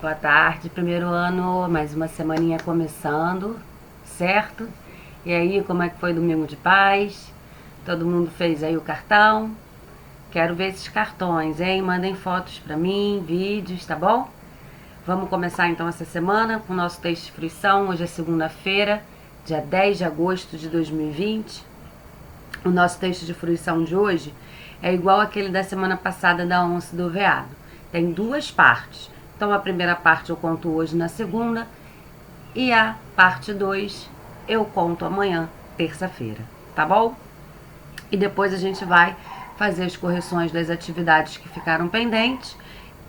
Boa tarde, primeiro ano, mais uma semaninha começando, certo? E aí, como é que foi domingo de paz? Todo mundo fez aí o cartão? Quero ver esses cartões, hein? Mandem fotos pra mim, vídeos, tá bom? Vamos começar então essa semana com o nosso texto de fruição. Hoje é segunda-feira, dia 10 de agosto de 2020. O nosso texto de fruição de hoje é igual àquele da semana passada da onça do veado. Tem duas partes. Então a primeira parte eu conto hoje na segunda e a parte 2 eu conto amanhã, terça-feira, tá bom? E depois a gente vai fazer as correções das atividades que ficaram pendentes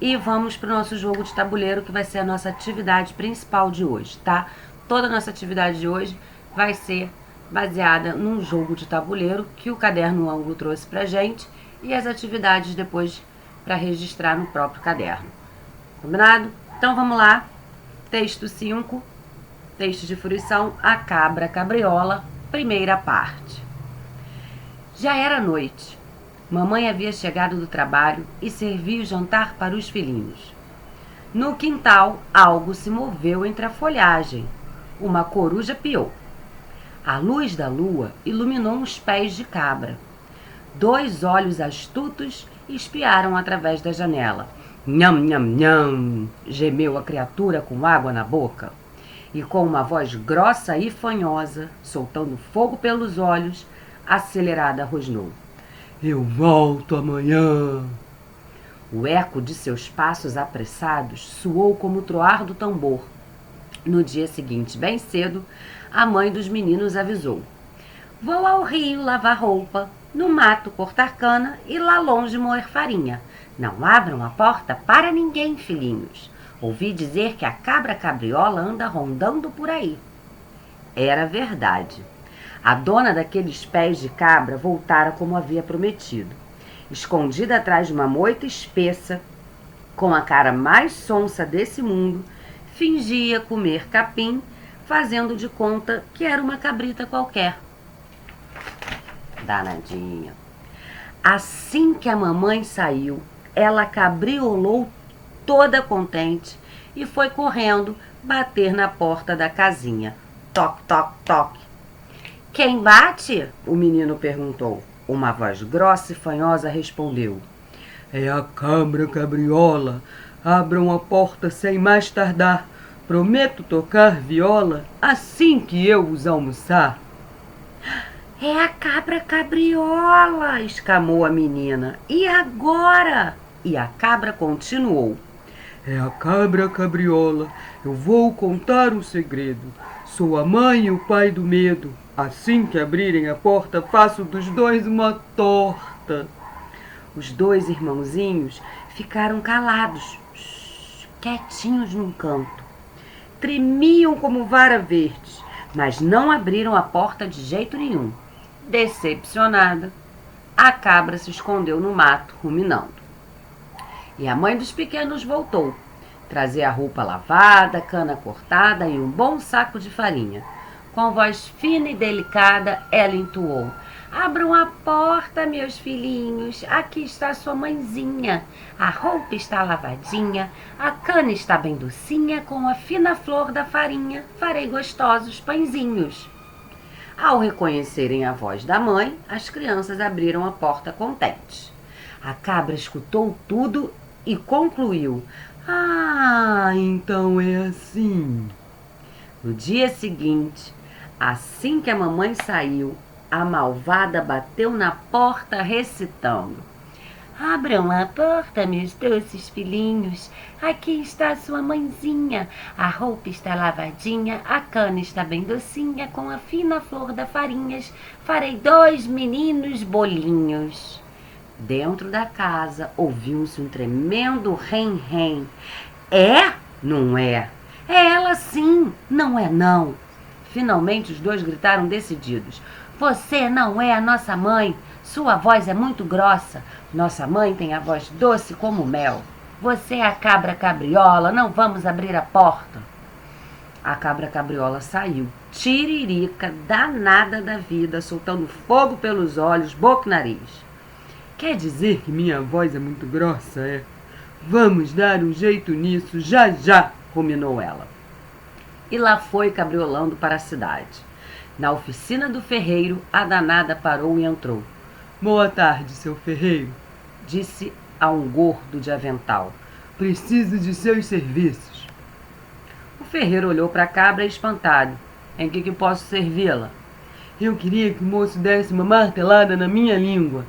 e vamos para o nosso jogo de tabuleiro, que vai ser a nossa atividade principal de hoje, tá? Toda a nossa atividade de hoje vai ser baseada num jogo de tabuleiro que o Caderno Ângulo trouxe pra gente e as atividades depois para registrar no próprio caderno. Combinado? Então vamos lá. Texto 5, texto de fruição, a cabra cabriola, primeira parte. Já era noite. Mamãe havia chegado do trabalho e servia o jantar para os filhinhos. No quintal, algo se moveu entre a folhagem. Uma coruja piou. A luz da lua iluminou os pés de cabra. 2 olhos astutos espiaram através da janela. Nham, nham, nham, gemeu a criatura com água na boca. E com uma voz grossa e fanhosa, soltando fogo pelos olhos, acelerada rosnou. Eu volto amanhã. O eco de seus passos apressados soou como o troar do tambor. No dia seguinte, bem cedo, a mãe dos meninos avisou. Vou ao rio lavar roupa, no mato cortar cana e lá longe moer farinha. Não abram a porta para ninguém, filhinhos. Ouvi dizer que a cabra cabriola anda rondando por aí. Era verdade. A dona daqueles pés de cabra voltara como havia prometido. Escondida atrás de uma moita espessa, com a cara mais sonsa desse mundo, fingia comer capim, fazendo de conta que era uma cabrita qualquer. Danadinha. Assim que a mamãe saiu, ela cabriolou toda contente e foi correndo bater na porta da casinha. Toque, toque, toque. Quem bate? O menino perguntou. Uma voz grossa e fanhosa respondeu. É a cabra cabriola. Abram a porta sem mais tardar. Prometo tocar viola assim que eu os almoçar. É a cabra cabriola, exclamou a menina. E agora? E a cabra continuou. É a cabra cabriola. Eu vou contar um segredo. Sou a mãe e o pai do medo. Assim que abrirem a porta, faço dos dois uma torta. Os 2 irmãozinhos ficaram calados, quietinhos num canto. Tremiam como vara verdes, mas não abriram a porta de jeito nenhum. Decepcionada, a cabra se escondeu no mato, ruminando. E a mãe dos pequenos voltou. Trazia a roupa lavada, cana cortada e um bom saco de farinha. Com voz fina e delicada, ela entoou. Abram a porta, meus filhinhos. Aqui está sua mãezinha. A roupa está lavadinha, a cana está bem docinha, com a fina flor da farinha farei gostosos pãezinhos. Ao reconhecerem a voz da mãe, as crianças abriram a porta contentes. A cabra escutou tudo e concluiu. Ah, então é assim. No dia seguinte, assim que a mamãe saiu, a malvada bateu na porta recitando. Abram a porta, meus doces filhinhos. Aqui está sua mãezinha. A roupa está lavadinha, a cana está bem docinha, com a fina flor da farinhas farei 2 meninos bolinhos. Dentro da casa ouviu-se um tremendo rém-rém. É? Não é? É ela sim, não é não. Finalmente os 2 gritaram decididos. Você não é a nossa mãe. Sua voz é muito grossa. Nossa mãe tem a voz doce como mel. Você é a cabra cabriola, não vamos abrir a porta. A cabra cabriola saiu, tiririca, danada da vida, soltando fogo pelos olhos, boca e nariz. Quer dizer que minha voz é muito grossa, é? Vamos dar um jeito nisso já já, ruminou ela. E lá foi cabriolando para a cidade. Na oficina do ferreiro, a danada parou e entrou. Boa tarde, seu ferreiro, disse a um gordo de avental. Preciso de seus serviços. O ferreiro olhou para a cabra espantado. Em que posso servi-la? Eu queria que o moço desse uma martelada na minha língua.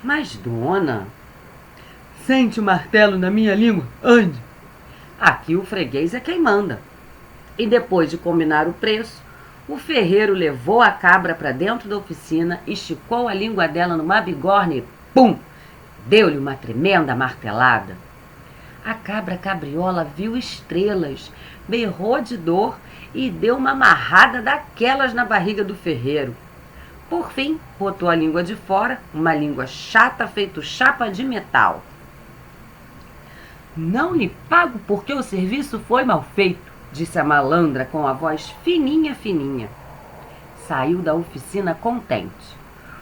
Mas, dona... Sente o martelo na minha língua, ande. Aqui o freguês é quem manda. E depois de combinar o preço, o ferreiro levou a cabra para dentro da oficina, esticou a língua dela numa bigorna e, pum, deu-lhe uma tremenda martelada. A cabra cabriola viu estrelas, berrou de dor e deu uma amarrada daquelas na barriga do ferreiro. Por fim, botou a língua de fora, uma língua chata feito chapa de metal. Não lhe pago porque o serviço foi mal feito, disse a malandra com a voz fininha, fininha. Saiu da oficina contente.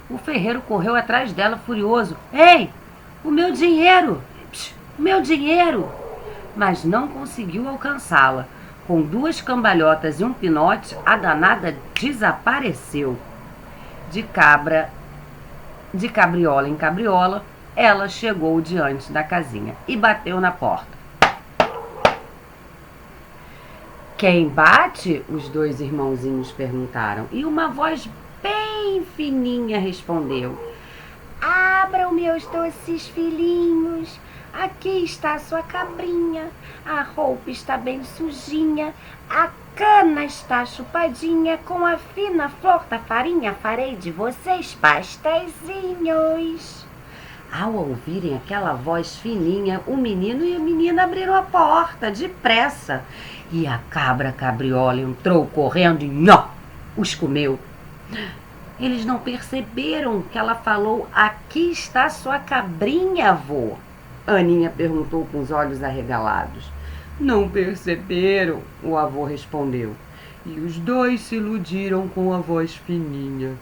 O ferreiro correu atrás dela furioso. Ei, o meu dinheiro! Psh, o meu dinheiro! Mas não conseguiu alcançá-la. Com 2 cambalhotas e um pinote, a danada desapareceu. De cabriola em cabriola, ela chegou diante da casinha e bateu na porta. Quem bate? Os 2 irmãozinhos perguntaram. E uma voz bem fininha respondeu. Abram, meus doces filhinhos. Aqui está a sua cabrinha. A roupa está bem sujinha. A cana está chupadinha. Com a fina flor da farinha farei de vocês pasteizinhos. Ao ouvirem aquela voz fininha, o menino e a menina abriram a porta depressa. E a cabra cabriola entrou correndo e nhó, os comeu. Eles não perceberam que ela falou, aqui está sua cabrinha, avô. Aninha perguntou com os olhos arregalados. Não perceberam, o avô respondeu. E os 2 se iludiram com a voz fininha.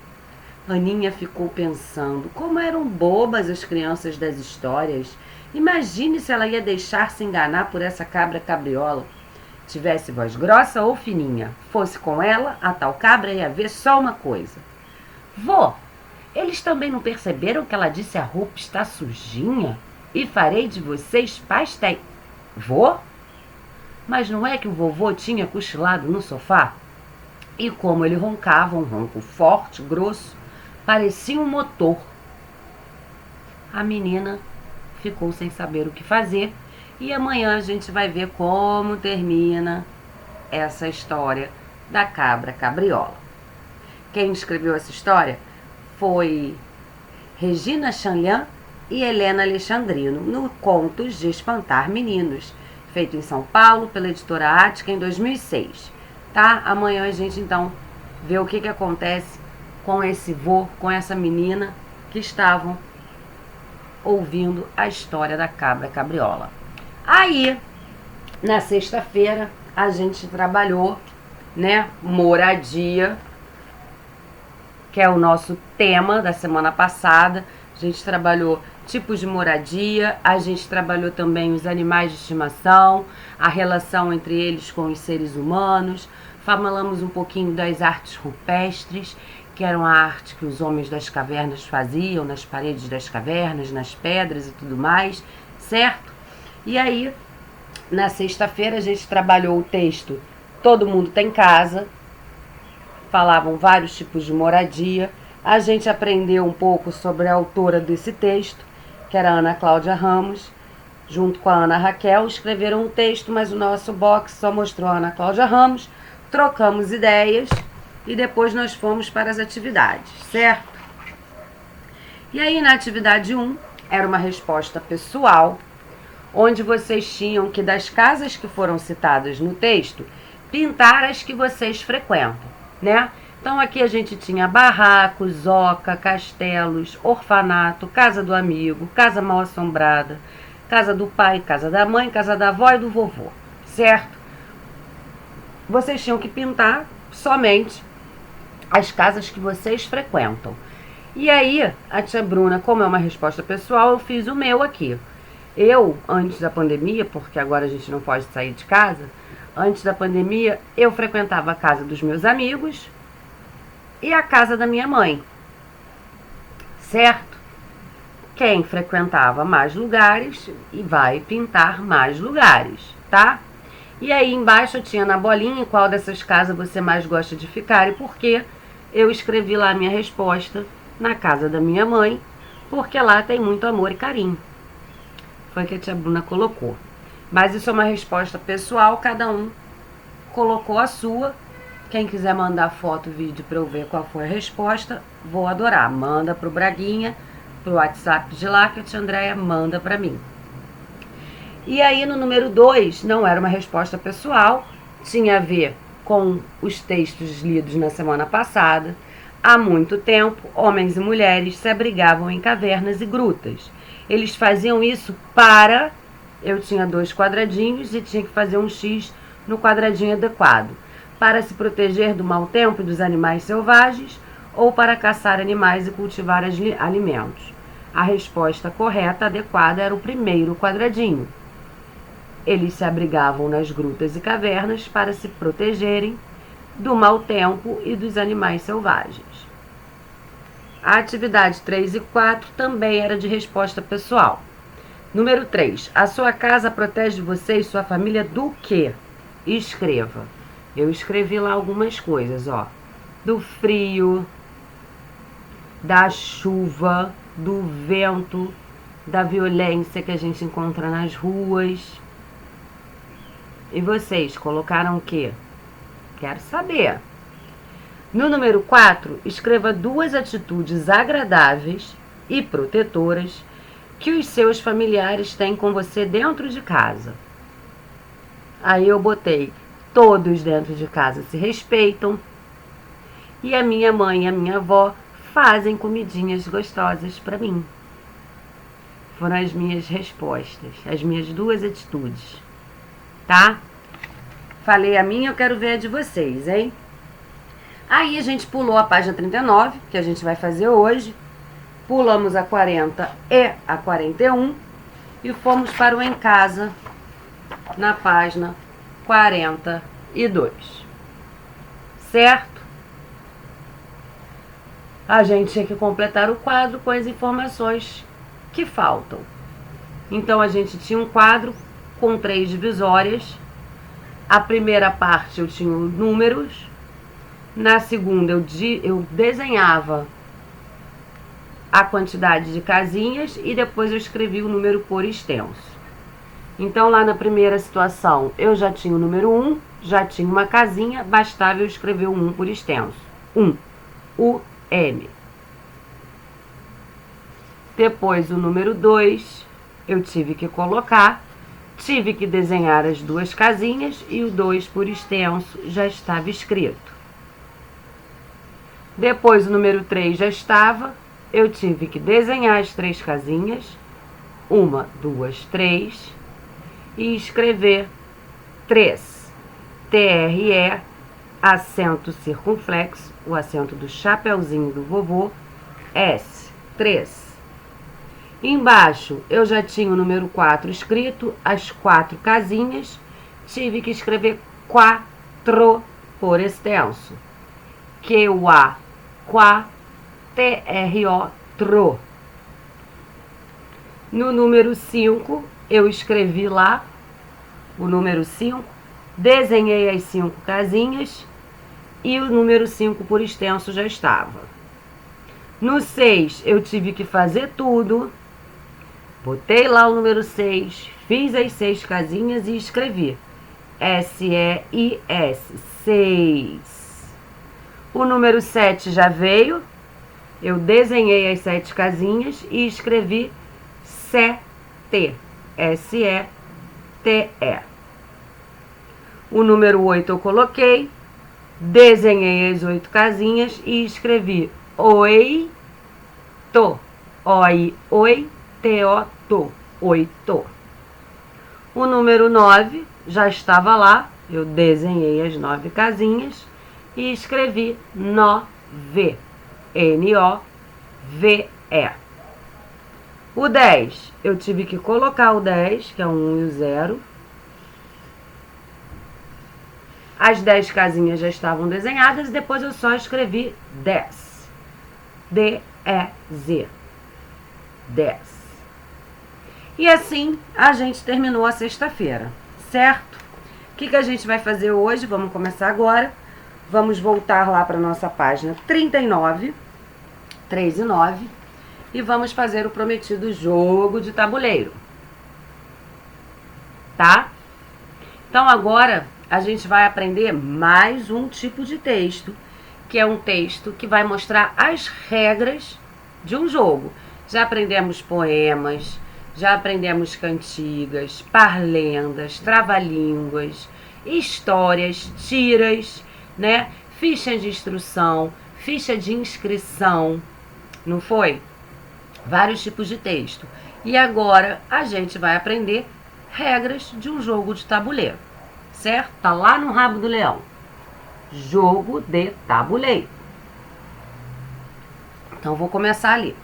Aninha ficou pensando, como eram bobas as crianças das histórias. Imagine se ela ia deixar-se enganar por essa cabra cabriola. Tivesse voz grossa ou fininha, fosse com ela, a tal cabra ia ver só uma coisa. Vô, eles também não perceberam que ela disse a roupa está sujinha? E farei de vocês pastéis. Vô? Mas não é que o vovô tinha cochilado no sofá? E como ele roncava, um ronco forte, grosso, parecia um motor. A menina ficou sem saber o que fazer e amanhã a gente vai ver como termina essa história da cabra cabriola. Quem escreveu essa história foi Regina Chanlhan e Helena Alexandrino, no Contos de Espantar Meninos, feito em São Paulo pela editora Ática em 2006. Tá? Amanhã a gente então vê o que acontece com esse vô, com essa menina que estavam ouvindo a história da cabra cabriola. Aí, na sexta-feira, a gente trabalhou, né, moradia, que é o nosso tema da semana passada. A gente trabalhou tipos de moradia, a gente trabalhou também os animais de estimação, a relação entre eles com os seres humanos, falamos um pouquinho das artes rupestres, que eram a arte que os homens das cavernas faziam, nas paredes das cavernas, nas pedras e tudo mais, certo? E aí, na sexta-feira, a gente trabalhou o texto Todo Mundo Tem Casa, falavam vários tipos de moradia, a gente aprendeu um pouco sobre a autora desse texto, que era a Ana Cláudia Ramos, junto com a Ana Raquel, escreveram um texto, mas o nosso box só mostrou a Ana Cláudia Ramos, trocamos ideias e depois nós fomos para as atividades, certo? E aí na atividade 1 era uma resposta pessoal, onde vocês tinham que, das casas que foram citadas no texto, pintar as que vocês frequentam, né? Então aqui a gente tinha barracos, oca, castelos, orfanato, casa do amigo, casa mal assombrada, casa do pai, casa da mãe, casa da avó e do vovô, certo? Vocês tinham que pintar somente as casas que vocês frequentam. E aí, a tia Bruna, como é uma resposta pessoal, eu fiz o meu aqui. Eu, antes da pandemia, porque agora a gente não pode sair de casa, antes da pandemia eu frequentava a casa dos meus amigos e a casa da minha mãe, certo? Quem frequentava mais lugares e vai pintar mais lugares, tá? E aí embaixo eu tinha na bolinha em qual dessas casas você mais gosta de ficar e por quê. Eu escrevi lá a minha resposta na casa da minha mãe, porque lá tem muito amor e carinho. Foi que a tia Bruna colocou. Mas isso é uma resposta pessoal, cada um colocou a sua. Quem quiser mandar foto, vídeo para eu ver qual foi a resposta, vou adorar. Manda pro Braguinha, pro WhatsApp de lá que a tia Andréia manda para mim. E aí no número 2, não era uma resposta pessoal, tinha a ver com os textos lidos na semana passada. Há muito tempo, homens e mulheres se abrigavam em cavernas e grutas. Eles faziam isso para... Eu tinha 2 quadradinhos e tinha que fazer um X no quadradinho adequado. Para se proteger do mau tempo e dos animais selvagens ou para caçar animais e cultivar alimentos. A resposta correta, adequada, era o primeiro quadradinho. Eles se abrigavam nas grutas e cavernas para se protegerem do mau tempo e dos animais selvagens. A atividade 3 e 4 também era de resposta pessoal. Número 3. A sua casa protege você e sua família do quê? Escreva. Eu escrevi lá algumas coisas, ó. Do frio, da chuva, do vento, da violência que a gente encontra nas ruas. E vocês colocaram o quê? Quero saber. No número 4, escreva 2 atitudes agradáveis e protetoras que os seus familiares têm com você dentro de casa. Aí eu botei: todos dentro de casa se respeitam e a minha mãe e a minha avó fazem comidinhas gostosas para mim. Foram as minhas respostas, as minhas 2 atitudes, tá? Falei a minha, eu quero ver a de vocês, hein? Aí a gente pulou a página 39, que a gente vai fazer hoje. Pulamos a 40 e a 41 e fomos para o Em Casa na página 42. Certo? A gente tinha que completar o quadro com as informações que faltam. Então a gente tinha um quadro com 3 divisórias. A primeira parte eu tinha números. Na segunda eu desenhava a quantidade de casinhas e depois eu escrevi o número por extenso. Então lá na primeira situação eu já tinha o número 1, já tinha uma casinha, bastava eu escrever o 1 por extenso. 1, U, M. Depois o número 2 eu tive que colocar, tive que desenhar as 2 casinhas e o 2 por extenso já estava escrito. Depois o número 3 já estava, eu tive que desenhar as 3 casinhas, 1, 2, 3, e escrever 3, TRE, acento circunflexo, o acento do chapeuzinho do vovô, S, 3. Embaixo eu já tinha o número 4 escrito, as 4 casinhas, tive que escrever 4 por extenso. QA, qua, TRO, tro. No número 5, eu escrevi lá o número 5, desenhei as 5 casinhas e o número 5 por extenso já estava. No 6, eu tive que fazer tudo, botei lá o número 6, fiz as 6 casinhas e escrevi S-E-I-S, 6. O número 7 já veio, eu desenhei as 7 casinhas e escrevi SE-T, S-E-T-E. O número 8 eu coloquei, desenhei as 8 casinhas e escrevi OI, TO, OI, OI, T-O-TO, oito. O número 9 já estava lá, eu desenhei as 9 casinhas e escrevi NOVE, N-O-V-E. O 10, eu tive que colocar o 10, que é o 1 e o 0. As 10 casinhas já estavam desenhadas, depois eu só escrevi 10. D-E-Z. 10. E assim a gente terminou a sexta-feira, certo? O que a gente vai fazer hoje? Vamos começar agora. Vamos voltar lá para a nossa página 39, 3 e 9, e vamos fazer o prometido jogo de tabuleiro. Tá? Então agora a gente vai aprender mais um tipo de texto, que é um texto que vai mostrar as regras de um jogo. Já aprendemos poemas, já aprendemos cantigas, parlendas, trava-línguas, histórias, tiras, né? Ficha de instrução, ficha de inscrição, não foi? Vários tipos de texto. E agora a gente vai aprender regras de um jogo de tabuleiro, certo? Tá lá no rabo do leão. Jogo de tabuleiro. Então vou começar ali.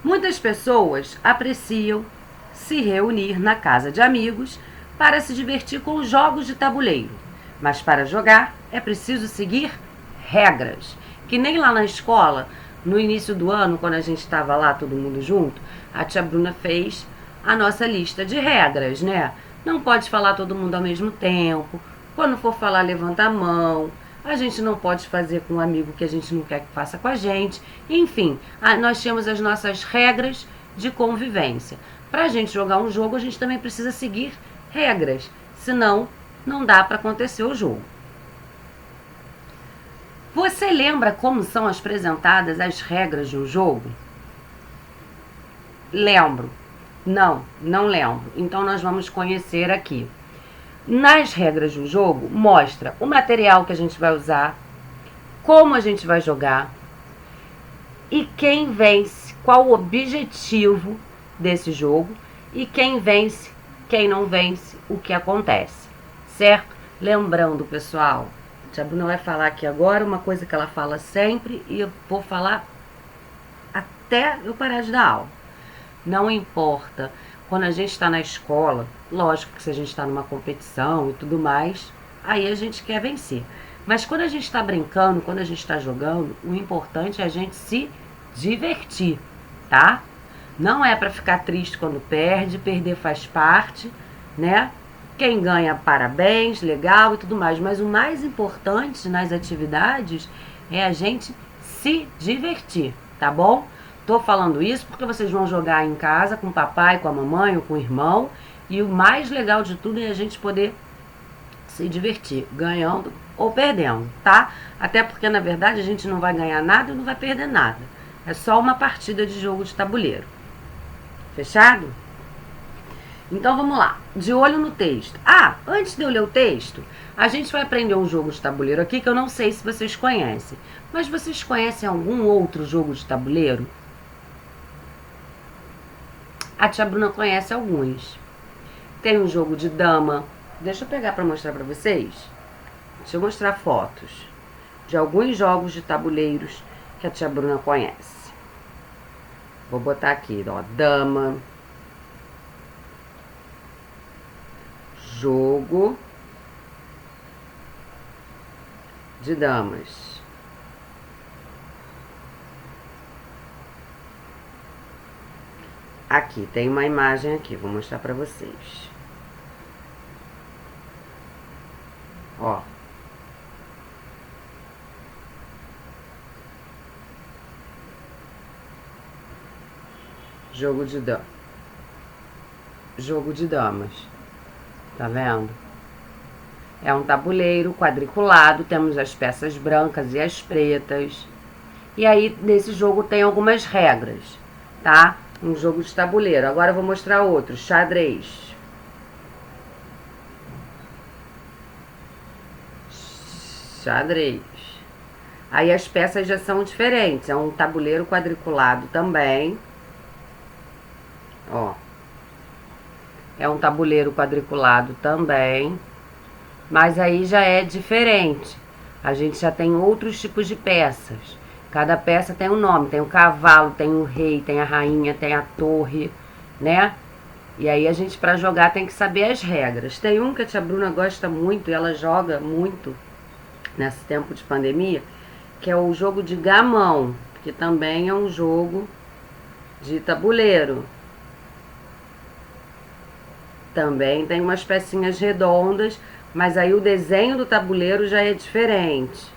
Muitas pessoas apreciam se reunir na casa de amigos para se divertir com os jogos de tabuleiro. Mas para jogar é preciso seguir regras. Que nem lá na escola, no início do ano, quando a gente estava lá todo mundo junto, a tia Bruna fez a nossa lista de regras, né? Não pode falar todo mundo ao mesmo tempo. Quando for falar, levanta a mão. A gente não pode fazer com um amigo que a gente não quer que faça com a gente. Enfim, nós temos as nossas regras de convivência. Para a gente jogar um jogo, a gente também precisa seguir regras. Senão, não dá para acontecer o jogo. Você lembra como são apresentadas as regras de um jogo? Lembro. Não lembro. Então, nós vamos conhecer aqui. Nas regras do jogo, mostra o material que a gente vai usar, como a gente vai jogar e quem vence, qual o objetivo desse jogo e quem vence, quem não vence, o que acontece, certo? Lembrando, pessoal, a tia Bruna vai falar aqui agora uma coisa que ela fala sempre e eu vou falar até eu parar de dar aula. Não importa. Quando a gente está na escola, lógico que se a gente está numa competição e tudo mais, aí a gente quer vencer. Mas quando a gente está brincando, quando a gente está jogando, o importante é a gente se divertir, tá? Não é para ficar triste quando perde, perder faz parte, né? Quem ganha, parabéns, legal e tudo mais. Mas o mais importante nas atividades é a gente se divertir, tá bom? Tô falando isso porque vocês vão jogar em casa com o papai, com a mamãe ou com o irmão. E o mais legal de tudo é a gente poder se divertir, ganhando ou perdendo, tá? Até porque, na verdade, a gente não vai ganhar nada e não vai perder nada. É só uma partida de jogo de tabuleiro. Fechado? Então, vamos lá. De olho no texto. Antes de eu ler o texto, a gente vai aprender um jogo de tabuleiro aqui que eu não sei se vocês conhecem. Mas vocês conhecem algum outro jogo de tabuleiro? A tia Bruna conhece alguns. Tem um jogo de dama. Deixa eu pegar para mostrar para vocês. Deixa eu mostrar fotos de alguns jogos de tabuleiros que a tia Bruna conhece. Vou botar aqui, ó, dama. Jogo de damas. Aqui, tem uma imagem aqui, vou mostrar pra vocês. Ó. Jogo de damas. Tá vendo? É um tabuleiro quadriculado, temos as peças brancas e as pretas. E aí, nesse jogo tem algumas regras, tá? Um jogo de tabuleiro. Agora eu vou mostrar outro, xadrez. Xadrez. Aí as peças já são diferentes. É um tabuleiro quadriculado também. Ó. É um tabuleiro quadriculado também. Mas aí já é diferente. A gente já tem outros tipos de peças. Cada peça tem um nome, tem o cavalo, tem o rei, tem a rainha, tem a torre, né? E aí a gente, para jogar, tem que saber as regras. Tem um que a tia Bruna gosta muito e ela joga muito nesse tempo de pandemia, que é o jogo de gamão, que também é um jogo de tabuleiro. Também tem umas pecinhas redondas, mas aí o desenho do tabuleiro já é diferente.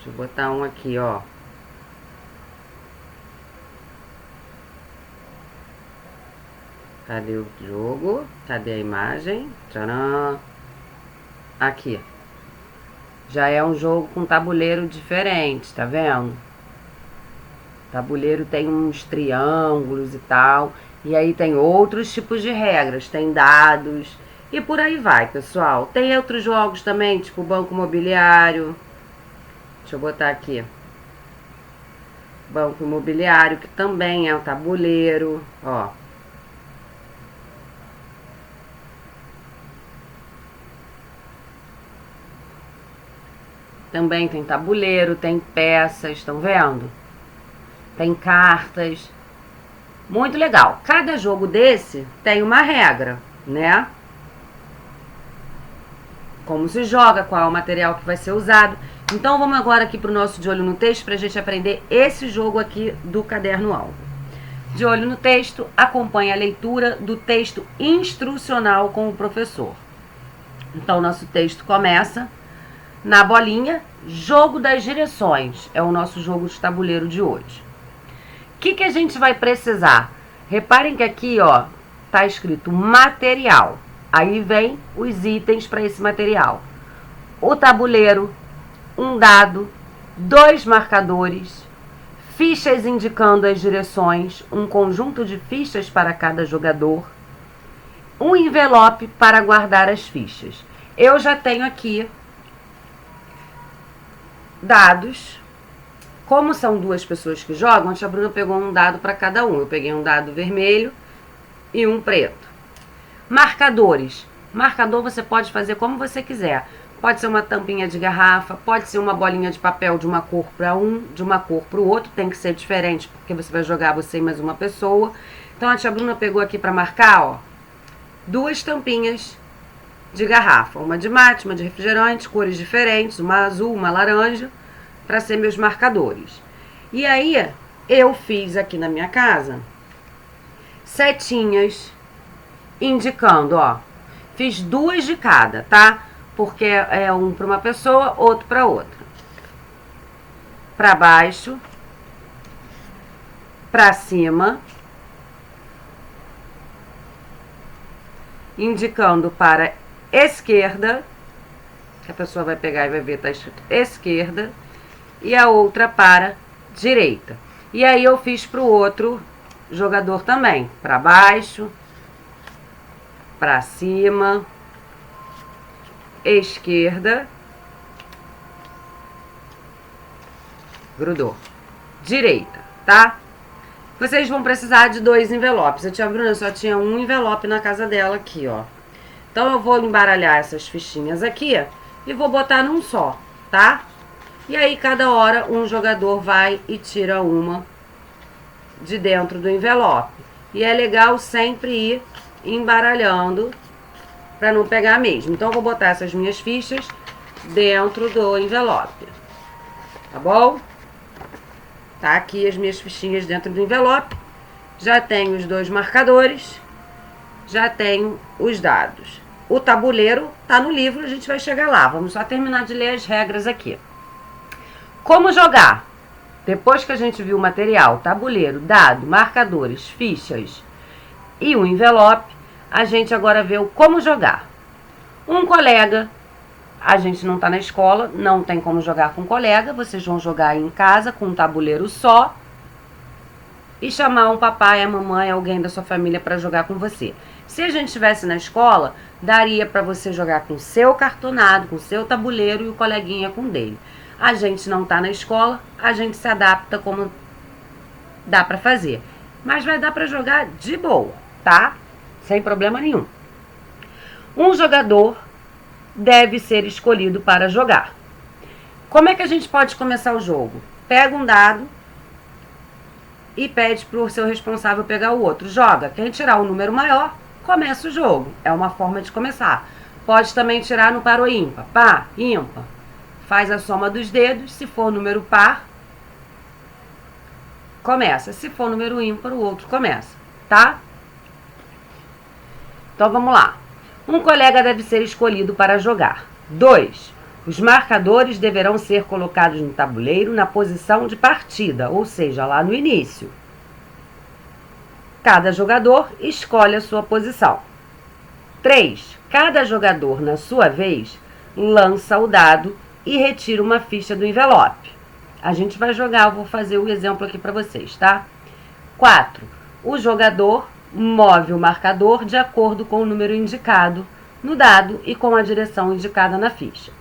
Deixa eu botar um aqui, ó. Cadê o jogo? Cadê a imagem? Tcharam! Aqui. Já é um jogo com tabuleiro diferente, tá vendo? Tabuleiro tem uns triângulos e tal. E aí tem outros tipos de regras. Tem dados. E por aí vai, pessoal. Tem outros jogos também, tipo Banco Imobiliário. Deixa eu botar aqui. Banco Imobiliário, que também é um tabuleiro. Ó. Também tem tabuleiro, tem peças, estão vendo? Tem cartas. Muito legal. Cada jogo desse tem uma regra, né? Como se joga, qual é o material que vai ser usado. Então vamos agora aqui para o nosso De Olho no Texto para a gente aprender esse jogo aqui do Caderno Alvo. De olho no texto, acompanhe a leitura do texto instrucional com o professor. Então nosso texto começa na bolinha, jogo das direções. É o nosso jogo de tabuleiro de hoje. O que a gente vai precisar? Reparem que aqui, ó, tá escrito material. Aí vem os itens para esse material. O tabuleiro, um dado, 2 marcadores, fichas indicando as direções, um conjunto de fichas para cada jogador, um envelope para guardar as fichas. Eu já tenho aqui dados. Como são 2 pessoas que jogam, a tia Bruna pegou um dado para cada um. Eu peguei um dado vermelho e um preto. Marcadores. Marcador você pode fazer como você quiser. Pode ser uma tampinha de garrafa, pode ser uma bolinha de papel de uma cor para um, de uma cor para o outro. Tem que ser diferente, porque você vai jogar você e mais uma pessoa. Então a tia Bruna pegou aqui para marcar, ó, 2 tampinhas de garrafa. Uma de mate, uma de refrigerante, cores diferentes, uma azul, uma laranja, para ser meus marcadores. E aí, eu fiz aqui na minha casa setinhas indicando, ó. Fiz 2 de cada, tá? Porque é um para uma pessoa, outro para outra. Para baixo, para cima, indicando para esquerda, que a pessoa vai pegar e vai ver, tá escrito esquerda, e a outra para direita. E aí eu fiz para o outro jogador também, para baixo, para cima, esquerda, grudou, direita, tá? Vocês vão precisar de 2 envelopes. A tia Bruna só tinha um envelope na casa dela aqui, ó. Então eu vou embaralhar essas fichinhas aqui e vou botar num só, tá? E aí cada hora um jogador vai e tira uma de dentro do envelope. E é legal sempre ir embaralhando para não pegar mesmo. Então eu vou botar essas minhas fichas dentro do envelope. Tá bom? Tá aqui as minhas fichinhas dentro do envelope. Já tenho os 2 marcadores. Já tenho os dados. O tabuleiro tá no livro, a gente vai chegar lá. Vamos só terminar de ler as regras aqui. Como jogar? Depois que a gente viu o material, tabuleiro, dado, marcadores, fichas e o envelope, a gente agora vê o como jogar. Um colega, a gente não está na escola, não tem como jogar com colega, vocês vão jogar em casa com um tabuleiro só e chamar um papai, a mamãe, alguém da sua família para jogar com você. Se a gente estivesse na escola, daria para você jogar com o seu cartonado, com o seu tabuleiro e o coleguinha com o dele. A gente não está na escola, a gente se adapta como dá para fazer. Mas vai dar para jogar de boa, tá? Sem problema nenhum. Um jogador deve ser escolhido para jogar. Como é que a gente pode começar o jogo? pega um dado e pede para o seu responsável pegar o outro. Joga. Quem tirar o número maior, começa o jogo. É uma forma de começar. Pode também tirar no par ou ímpar. Par, ímpar. Faz a soma dos dedos. Se for número par, começa. Se for número ímpar, o outro começa. Tá? Então vamos lá. Um colega deve ser escolhido para jogar. 2. Os marcadores deverão ser colocados no tabuleiro na posição de partida, ou seja, lá no início. Cada jogador escolhe a sua posição. 3. Cada jogador, na sua vez, lança o dado e retira uma ficha do envelope. A gente vai jogar, eu vou fazer o exemplo aqui para vocês, tá? 4. O jogador move o marcador de acordo com o número indicado no dado e com a direção indicada na ficha.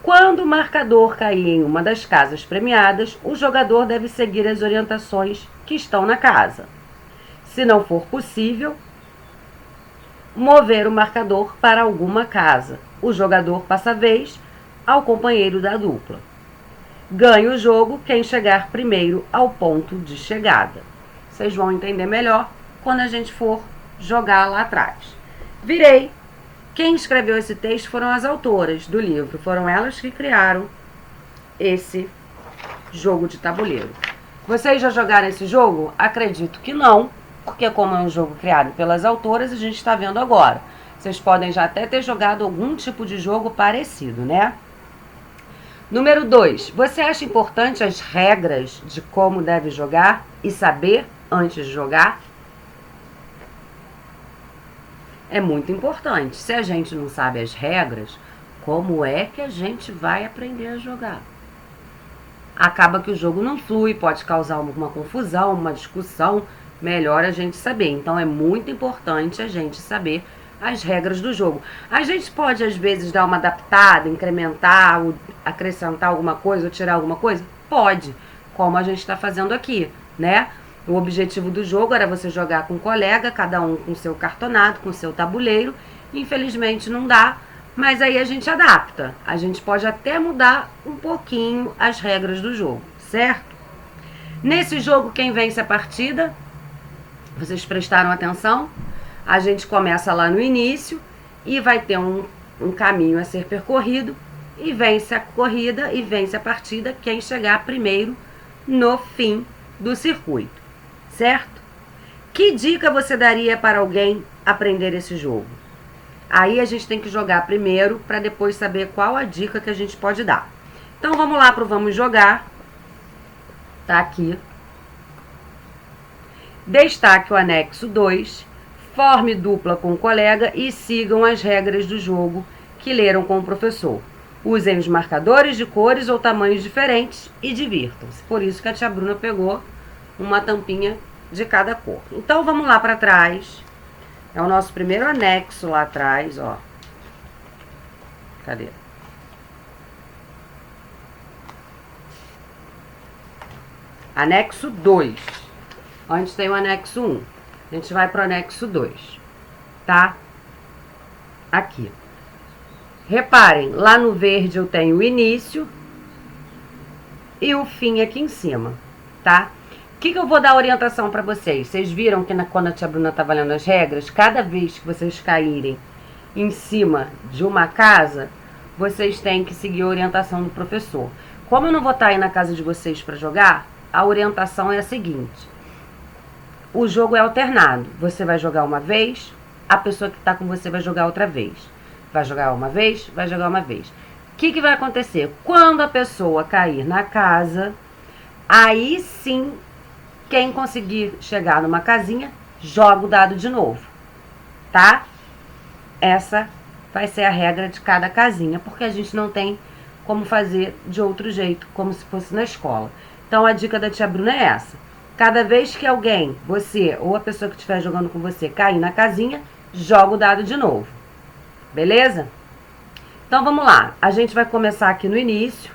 Quando o marcador cair em uma das casas premiadas, o jogador deve seguir as orientações que estão na casa. Se não for possível, mover o marcador para alguma casa. O jogador passa a vez ao companheiro da dupla. Ganha o jogo quem chegar primeiro ao ponto de chegada. Vocês vão entender melhor quando a gente for jogar lá atrás. Virei. Quem escreveu esse texto foram as autoras do livro. Foram elas que criaram esse jogo de tabuleiro. Vocês já jogaram esse jogo? Acredito que não, porque como é um jogo criado pelas autoras, a gente está vendo agora. Vocês podem já até ter jogado algum tipo de jogo parecido, né? Número 2. Você acha importante as regras de como deve jogar e saber antes de jogar? É muito importante. Se a gente não sabe as regras, como é que a gente vai aprender a jogar? Acaba que o jogo não flui, pode causar alguma confusão, uma discussão. Melhor a gente saber. Então é muito importante a gente saber as regras do jogo. A gente pode às vezes dar uma adaptada, incrementar, acrescentar alguma coisa ou tirar alguma coisa? Pode, como a gente está fazendo aqui, né? O objetivo do jogo era você jogar com um colega, cada um com seu cartonado, com seu tabuleiro. Infelizmente não dá, mas aí a gente adapta. A gente pode até mudar um pouquinho as regras do jogo, certo? Nesse jogo, quem vence a partida, vocês prestaram atenção? A gente começa lá no início e vai ter um caminho a ser percorrido e vence a corrida e vence a partida quem chegar primeiro no fim do circuito. Certo? Que dica você daria para alguém aprender esse jogo? Aí a gente tem que jogar primeiro para depois saber qual a dica que a gente pode dar. Então vamos lá para o Vamos Jogar. Tá aqui. Destaque o anexo 2. Forme dupla com o colega e sigam as regras do jogo que leram com o professor. Usem os marcadores de cores ou tamanhos diferentes e divirtam-se. Por isso que a tia Bruna pegou uma tampinha de cada cor. Então vamos lá para trás. É o nosso primeiro anexo lá atrás, ó. Cadê? Anexo 2. Antes tem o anexo 1. A gente vai para o anexo 2, tá? Aqui. Reparem, lá no verde eu tenho o início e o fim aqui em cima, tá? O que eu vou dar orientação para vocês? Vocês viram que quando a tia Bruna estava lendo as regras, cada vez que vocês caírem em cima de uma casa, vocês têm que seguir a orientação do professor. Como eu não vou estar aí na casa de vocês para jogar, a orientação é a seguinte. O jogo é alternado. Você vai jogar uma vez, a pessoa que está com você vai jogar outra vez. Vai jogar uma vez, vai jogar uma vez. O que vai acontecer? Quando a pessoa cair na casa, aí sim, quem conseguir chegar numa casinha, joga o dado de novo, tá? Essa vai ser a regra de cada casinha, porque a gente não tem como fazer de outro jeito, como se fosse na escola. Então, a dica da tia Bruna é essa. Cada vez que alguém, você ou a pessoa que estiver jogando com você, cair na casinha, joga o dado de novo. Beleza? Então, vamos lá. A gente vai começar aqui no início.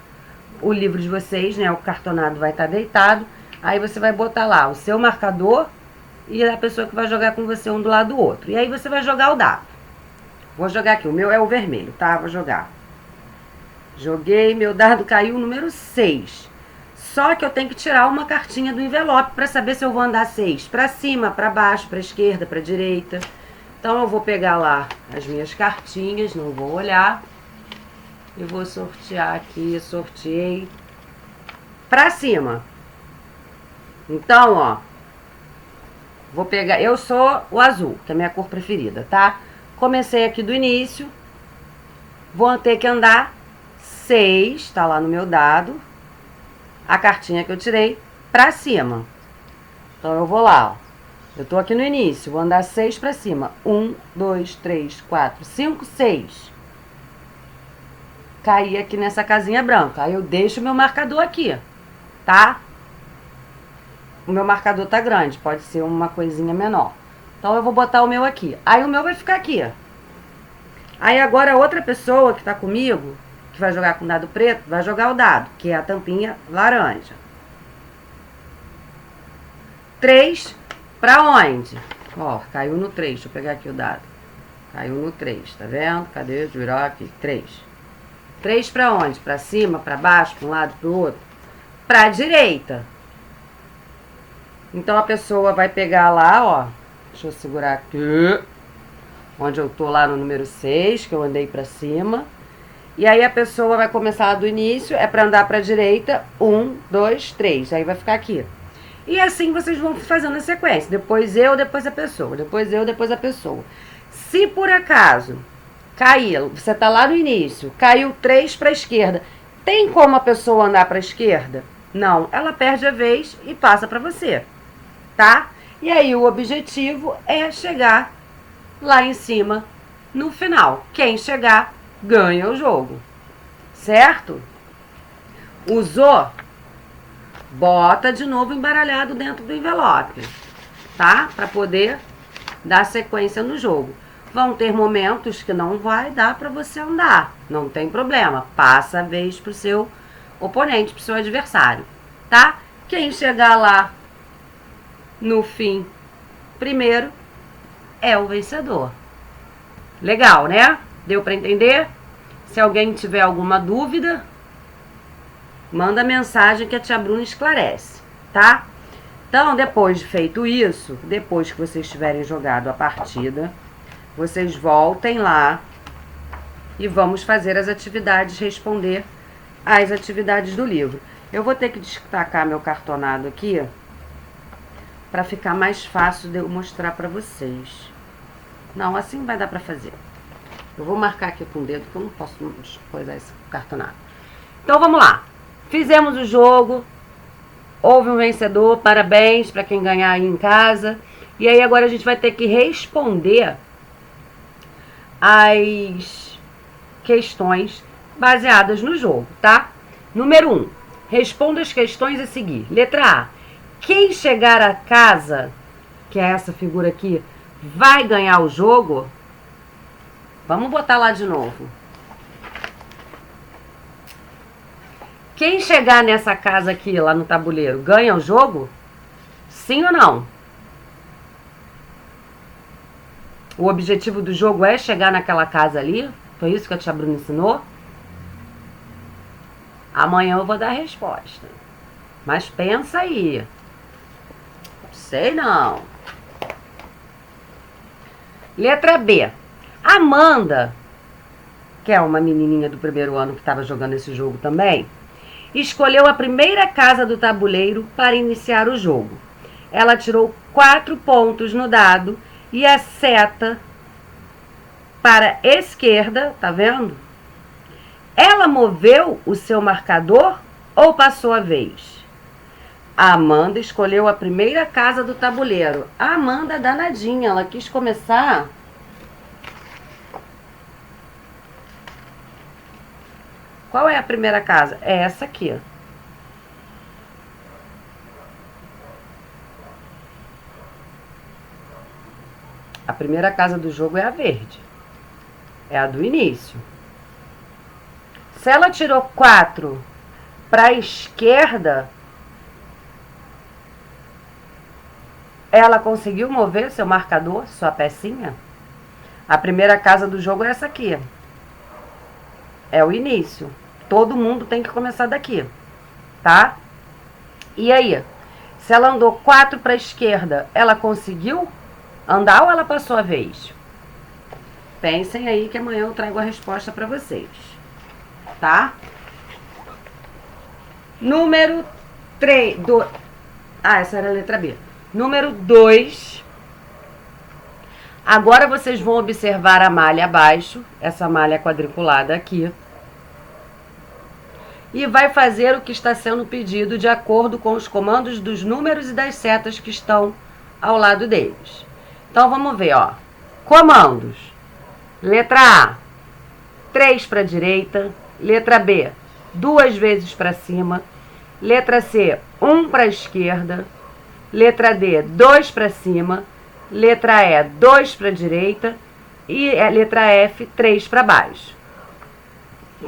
O livro de vocês, né? O cartonado vai estar deitado. Aí você vai botar lá o seu marcador e a pessoa que vai jogar com você um do lado do outro. E aí você vai jogar o dado. Vou jogar aqui. O meu é o vermelho, tá? Vou jogar. Joguei. Meu dado caiu o número 6. Só que eu tenho que tirar uma cartinha do envelope para saber se eu vou andar 6 para cima, para baixo, para esquerda, para direita. Então eu vou pegar lá as minhas cartinhas, não vou olhar. E vou sortear aqui, sorteei para cima. Então, ó, vou pegar, eu sou o azul, que é a minha cor preferida, tá? Comecei aqui do início, vou ter que andar 6, tá lá no meu dado, a cartinha que eu tirei pra cima. Então eu vou lá, ó. Eu tô aqui no início, vou andar 6 pra cima. 1, 2, 3, 4, 5, 6. Caí aqui nessa casinha branca. Aí eu deixo o meu marcador aqui, tá? O meu marcador tá grande, pode ser uma coisinha menor. Então eu vou botar o meu aqui. Aí o meu vai ficar aqui, ó. Aí agora a outra pessoa que tá comigo, que vai jogar com dado preto, vai jogar o dado, que é a tampinha laranja. 3 pra onde? Ó, caiu no 3. Deixa eu pegar aqui o dado. Caiu no 3, tá vendo? Cadê? Deixa eu virar aqui. 3. 3 pra onde? Pra cima, pra baixo, pra um lado, pro outro? Pra direita. Então a pessoa vai pegar lá, ó. Deixa eu segurar aqui. Onde eu tô lá no número 6, que eu andei pra cima. E aí a pessoa vai começar lá do início, é pra andar pra direita. 1, 2, 3. Aí vai ficar aqui. E assim vocês vão fazendo a sequência. Depois eu, depois a pessoa. Depois eu, depois a pessoa. Se por acaso caiu, você tá lá no início, caiu 3 pra esquerda. Tem como a pessoa andar pra esquerda? Não. Ela perde a vez e passa pra você. Tá? E aí o objetivo é chegar lá em cima no final. Quem chegar ganha o jogo. Certo? Usou? Bota de novo embaralhado dentro do envelope, tá? Para poder dar sequência no jogo. Vão ter momentos que não vai dar para você andar, não tem problema. Passa a vez pro seu oponente, pro seu adversário, tá? Quem chegar lá no fim primeiro é o vencedor. Legal, né? Deu para entender? Se alguém tiver alguma dúvida, manda mensagem que a tia Bruna esclarece, tá? Então, depois de feito isso, depois que vocês tiverem jogado a partida, vocês voltem lá e vamos fazer as atividades, responder às atividades do livro. Eu vou ter que destacar meu cartonado aqui para ficar mais fácil de eu mostrar para vocês. Não, assim vai dar para fazer. Eu vou marcar aqui com o dedo que eu não posso coisar esse cartonado. Então, vamos lá. Fizemos o jogo, houve um vencedor, parabéns para quem ganhar aí em casa. E aí agora a gente vai ter que responder as questões baseadas no jogo, tá? Número 1, responda as questões a seguir. Letra A, quem chegar a casa, que é essa figura aqui, vai ganhar o jogo? Vamos botar lá de novo. Quem chegar nessa casa aqui, lá no tabuleiro, ganha o jogo? Sim ou não? O objetivo do jogo é chegar naquela casa ali? Foi isso que a tia Bruna ensinou? Amanhã eu vou dar a resposta. Mas pensa aí. Sei não. Letra B. Amanda, que é uma menininha do primeiro ano que estava jogando esse jogo também, escolheu a primeira casa do tabuleiro para iniciar o jogo. Ela tirou 4 pontos no dado e a seta para a esquerda, tá vendo? Ela moveu o seu marcador ou passou a vez? A Amanda escolheu a primeira casa do tabuleiro. A Amanda, danadinha, ela quis começar... Qual é a primeira casa? É essa aqui, ó. A primeira casa do jogo é a verde. É a do início. Se ela tirou 4 para a esquerda, ela conseguiu mover seu marcador, sua pecinha? A primeira casa do jogo é essa aqui. É o início. Todo mundo tem que começar daqui, tá? E aí? Se ela andou 4 para a esquerda, ela conseguiu andar ou ela passou a vez? Pensem aí que amanhã eu trago a resposta para vocês. Tá? Número 3. Essa era a letra B. Número 2. Agora vocês vão observar a malha abaixo. Essa malha quadriculada aqui. E vai fazer o que está sendo pedido de acordo com os comandos dos números e das setas que estão ao lado deles. Então vamos ver, ó. Comandos. Letra A, 3 para a direita. Letra B, 2 vezes para cima. Letra C, 1 para a esquerda. Letra D, 2 para cima. Letra E, 2 para a direita. E a letra F, 3 para baixo.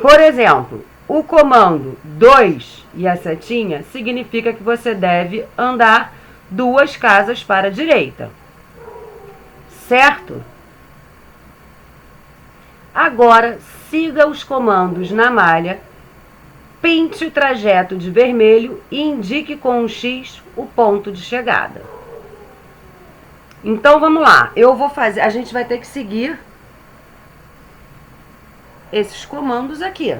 Por exemplo, o comando 2 e a setinha significa que você deve andar 2 casas para a direita. Certo? Agora, siga os comandos na malha, pinte o trajeto de vermelho e indique com um X o ponto de chegada. Então, vamos lá. Eu vou fazer... A gente vai ter que seguir esses comandos aqui.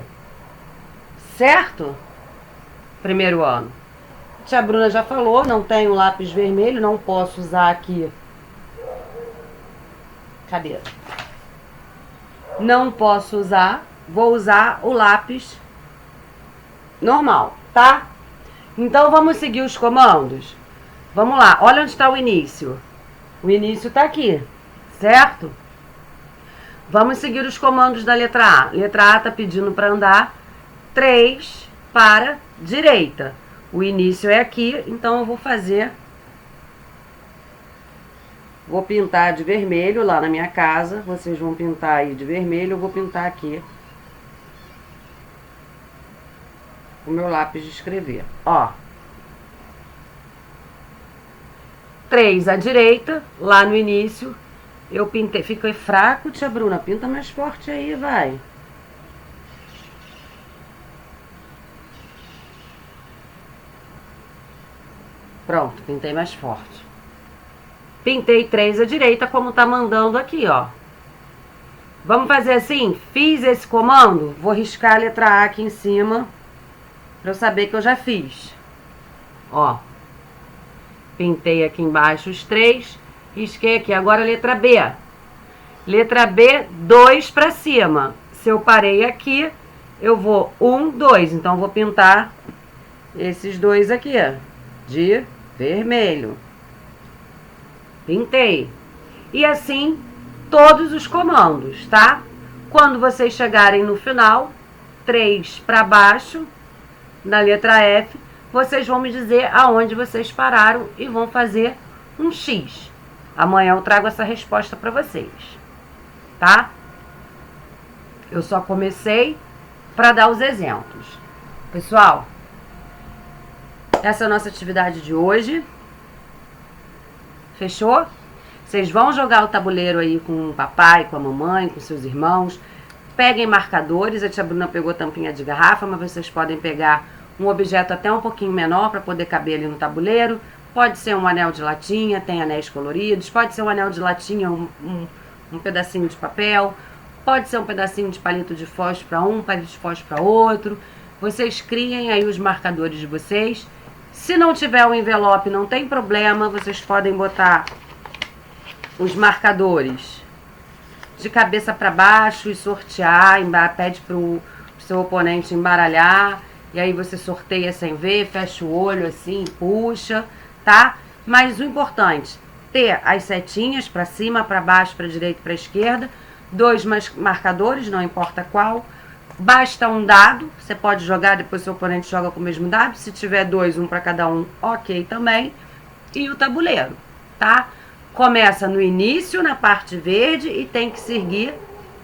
Certo? Primeiro ano. Tia Bruna já falou, não tenho lápis vermelho, não posso usar aqui. Cadê? Não posso usar, vou usar o lápis normal, tá? Então vamos seguir os comandos. Vamos lá, olha onde está o início. O início está aqui, certo? Vamos seguir os comandos da letra A. Letra A está pedindo para andar 3 para direita. O início é aqui, então eu vou fazer... Vou pintar de vermelho lá na minha casa. Vocês vão pintar aí de vermelho. Eu vou pintar aqui o meu lápis de escrever. Ó. 3 à direita, lá no início. Eu pintei. Ficou fraco, tia Bruna. Pinta mais forte aí, vai. Pronto, pintei mais forte. Pintei 3 à direita, como tá mandando aqui, ó. Vamos fazer assim? Fiz esse comando, vou riscar a letra A aqui em cima, pra eu saber que eu já fiz. Ó. Pintei aqui embaixo os 3, risquei aqui. Agora a letra B. Letra B, 2 pra cima. Se eu parei aqui, eu vou 1, 2. Então, eu vou pintar esses 2 aqui, ó, de vermelho. Pintei. E assim, todos os comandos, tá? Quando vocês chegarem no final, 3 para baixo, na letra F, vocês vão me dizer aonde vocês pararam e vão fazer um X. Amanhã eu trago essa resposta para vocês, tá? Eu só comecei para dar os exemplos. Pessoal, essa é a nossa atividade de hoje. Fechou? Vocês vão jogar o tabuleiro aí com o papai, com a mamãe, com seus irmãos. Peguem marcadores. A tia Bruna pegou tampinha de garrafa, mas vocês podem pegar um objeto até um pouquinho menor para poder caber ali no tabuleiro. Pode ser um anel de latinha, tem anéis coloridos. Pode ser um anel de latinha, um pedacinho de papel. Pode ser um pedacinho de palito de fósforo para um, palito de fósforo para outro. Vocês criem aí os marcadores de vocês. Se não tiver o envelope, não tem problema. Vocês podem botar os marcadores de cabeça para baixo e sortear. Pede para o seu oponente embaralhar. E aí você sorteia sem ver, fecha o olho assim, puxa, tá? Mas o importante, ter as setinhas para cima, para baixo, para direita e para esquerda. 2 marcadores, não importa qual. Basta um dado, você pode jogar, depois seu oponente joga com o mesmo dado. Se tiver 2, um para cada um, ok também. E o tabuleiro, tá? Começa no início, na parte verde, e tem que seguir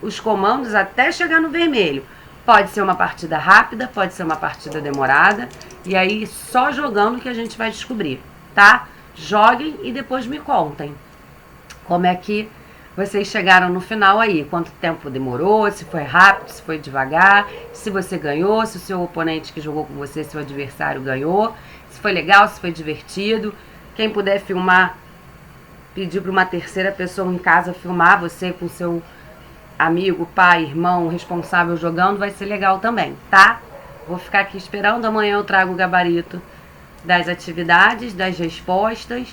os comandos até chegar no vermelho. Pode ser uma partida rápida, pode ser uma partida demorada. E aí, só jogando que a gente vai descobrir, tá? Joguem e depois me contem como é que vocês chegaram no final aí, quanto tempo demorou, se foi rápido, se foi devagar, se você ganhou, se o seu oponente que jogou com você, seu adversário ganhou, se foi legal, se foi divertido. Quem puder filmar, pedir para uma terceira pessoa em casa filmar você com seu amigo, pai, irmão, responsável jogando, vai ser legal também, tá? Vou ficar aqui esperando, amanhã eu trago o gabarito das atividades, das respostas,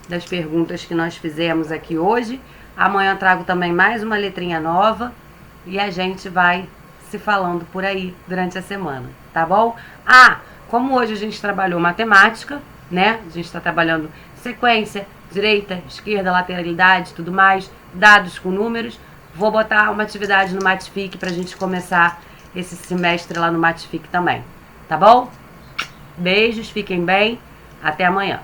das perguntas que nós fizemos aqui hoje. Amanhã eu trago também mais uma letrinha nova e a gente vai se falando por aí durante a semana, tá bom? Ah, como hoje a gente trabalhou matemática, né? A gente está trabalhando sequência, direita, esquerda, lateralidade, tudo mais, dados com números. Vou botar uma atividade no Matific pra gente começar esse semestre lá no Matific também, tá bom? Beijos, fiquem bem, até amanhã.